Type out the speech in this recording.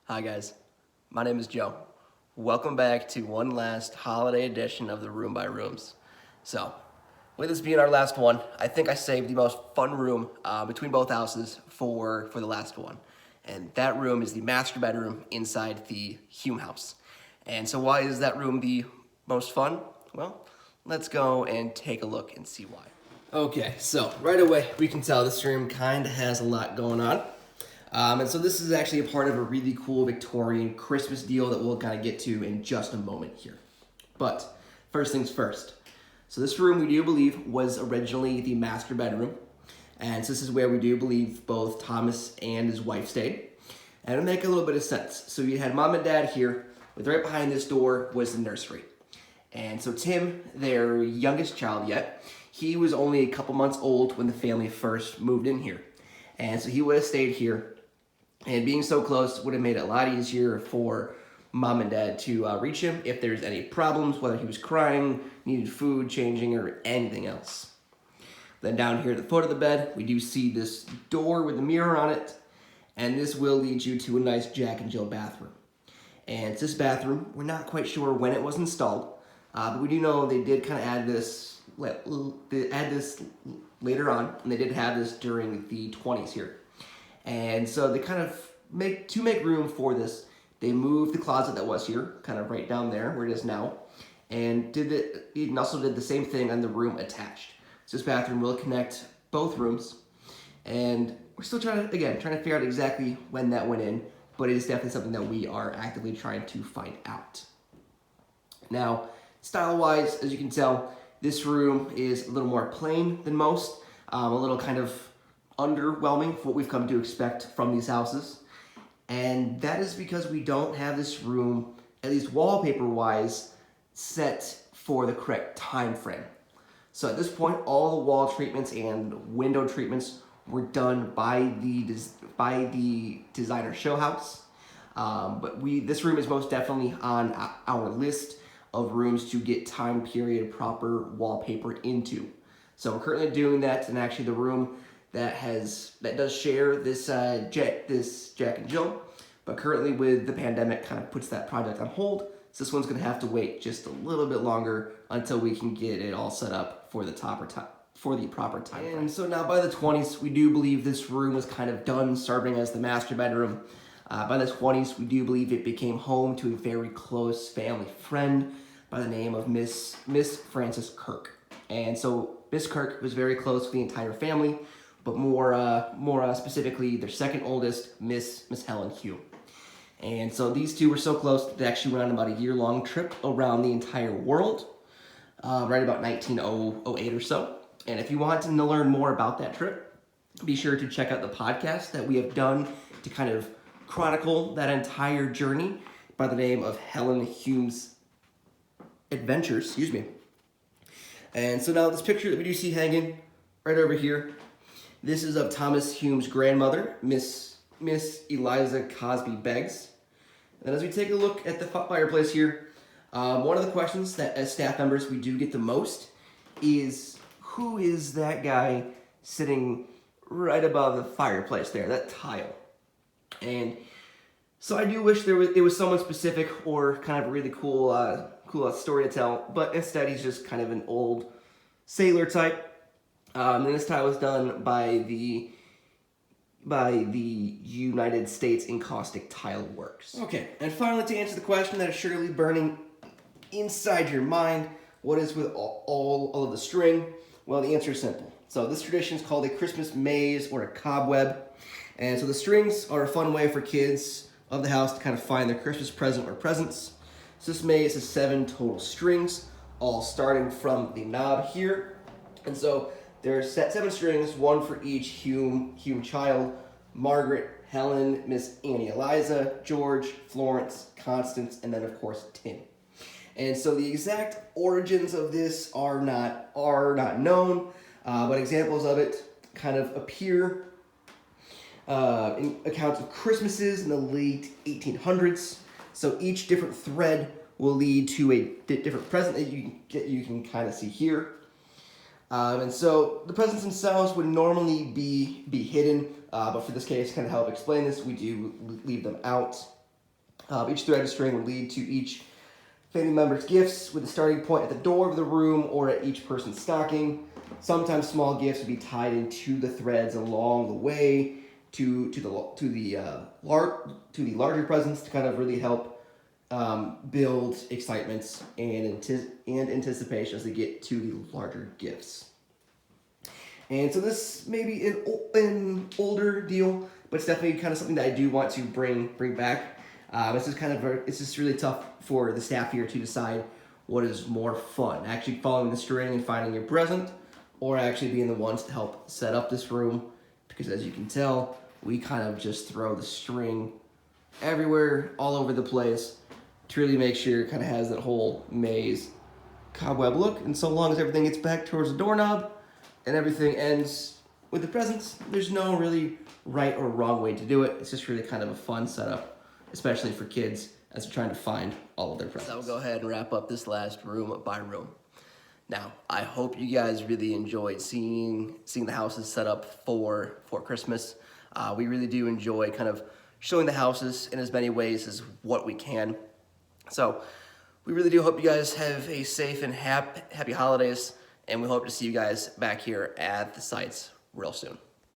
Hi guys, my name is Joe. Welcome back to one last holiday edition of the Room by Rooms. So, with this being our last one, I think I saved the most fun room between both houses for the last one. And that room is the master bedroom inside the Hume house. And so why is that room the most fun? Well, let's go and take a look and see why. Okay, so right away we can tell this room kind of has a lot going on. And so this is actually a part of a really cool Victorian Christmas deal that we'll kind of get to in just a moment here. But first things first. So this room we do believe was originally the master bedroom. And so this is where we do believe both Thomas and his wife stayed. And it'll make a little bit of sense. So you had mom and dad here, with right behind this door was the nursery. And so Tim, their youngest child yet, he was only a couple months old when the family first moved in here. And so he would have stayed here. And being so close would have made it a lot easier for mom and dad to reach him if there's any problems, whether he was crying, needed food, changing, or anything else. Then down here at the foot of the bed, we do see this door with a mirror on it. And this will lead you to a nice Jack and Jill bathroom. And this bathroom, we're not quite sure when it was installed, but we do know they did kind of add this later on, and they did have this during the 20s here. And so they kind of make room for this. They moved the closet that was here, kind of right down there where it is now, and also did the same thing on the room attached. So this bathroom will connect both rooms, and we're still trying to figure out exactly when that went in, but it is definitely something that we are actively trying to find out. Now, style-wise, as you can tell, this room is a little more plain than most, a little kind of underwhelming for what we've come to expect from these houses. And that is because we don't have this room, at least wallpaper-wise, set for the correct time frame. So at this point, all the wall treatments and window treatments were done by the designer show house. But this room is most definitely on our list of rooms to get time period proper wallpaper into. So we're currently doing that, and actually the room that does share this Jack and Jill, but currently with the pandemic kind of puts that project on hold. So this one's gonna have to wait just a little bit longer until we can get it all set up for the proper time frame. And so now by the 20s, we do believe this room was kind of done serving as the master bedroom. By the 20s, we do believe it became home to a very close family friend by the name of Miss Frances Kirk. And so Miss Kirk was very close with the entire family, but more specifically, their second oldest, Miss Helen Hume. And so these two were so close, they actually went on about a year-long trip around the entire world, right about 1908 or so. And if you want to learn more about that trip, be sure to check out the podcast that we have done to kind of chronicle that entire journey by the name of Helen Hume's Adventures, And so now this picture that we do see hanging right over here, this is of Thomas Hume's grandmother, Miss Eliza Cosby Beggs. And as we take a look at the fireplace here, one of the questions that as staff members we do get the most is, who is that guy sitting right above the fireplace there, that tile? And so I do wish it was someone specific or kind of a really cool story to tell, but instead he's just kind of an old sailor type. And this tile was done by the United States Encaustic Tile Works. Okay, and finally, to answer the question that is surely burning inside your mind, what is with all of the string? Well, the answer is simple. So this tradition is called a Christmas maze or a cobweb. And so the strings are a fun way for kids of the house to kind of find their Christmas present or presents. So this maze has 7 total strings, all starting from the knob here. And so there's 7 strings, 1 for each Hume child: Margaret, Helen, Miss Annie Eliza, George, Florence, Constance, and then of course Tim. And so the exact origins of this are not known, but examples of it kind of appear in accounts of Christmases in the late 1800s. So each different thread will lead to a different present that you can kind of see here. And so the presents themselves would normally be hidden, but for this case, kind of help explain this, we do leave them out. Each thread of string would lead to each family member's gifts, with a starting point at the door of the room or at each person's stocking. Sometimes small gifts would be tied into the threads along the way to the larger presents to kind of really help build excitement and anticipation as they get to the larger gifts. And so this may be an older deal, but it's definitely kind of something that I do want to bring back. It's just really tough for the staff here to decide what is more fun, actually following the string and finding your present, or actually being the ones to help set up this room, because as you can tell, we kind of just throw the string everywhere, all over the place, to really make sure it kind of has that whole maze cobweb look. And so long as everything gets back towards the doorknob and everything ends with the presents, there's no really right or wrong way to do it. It's just really kind of a fun setup, especially for kids as they're trying to find all of their presents. So I'll go ahead and wrap up this last room by room. Now, I hope you guys really enjoyed seeing the houses set up for Christmas. We really do enjoy kind of showing the houses in as many ways as what we can. So we really do hope you guys have a safe and happy holidays, and we hope to see you guys back here at the sites real soon.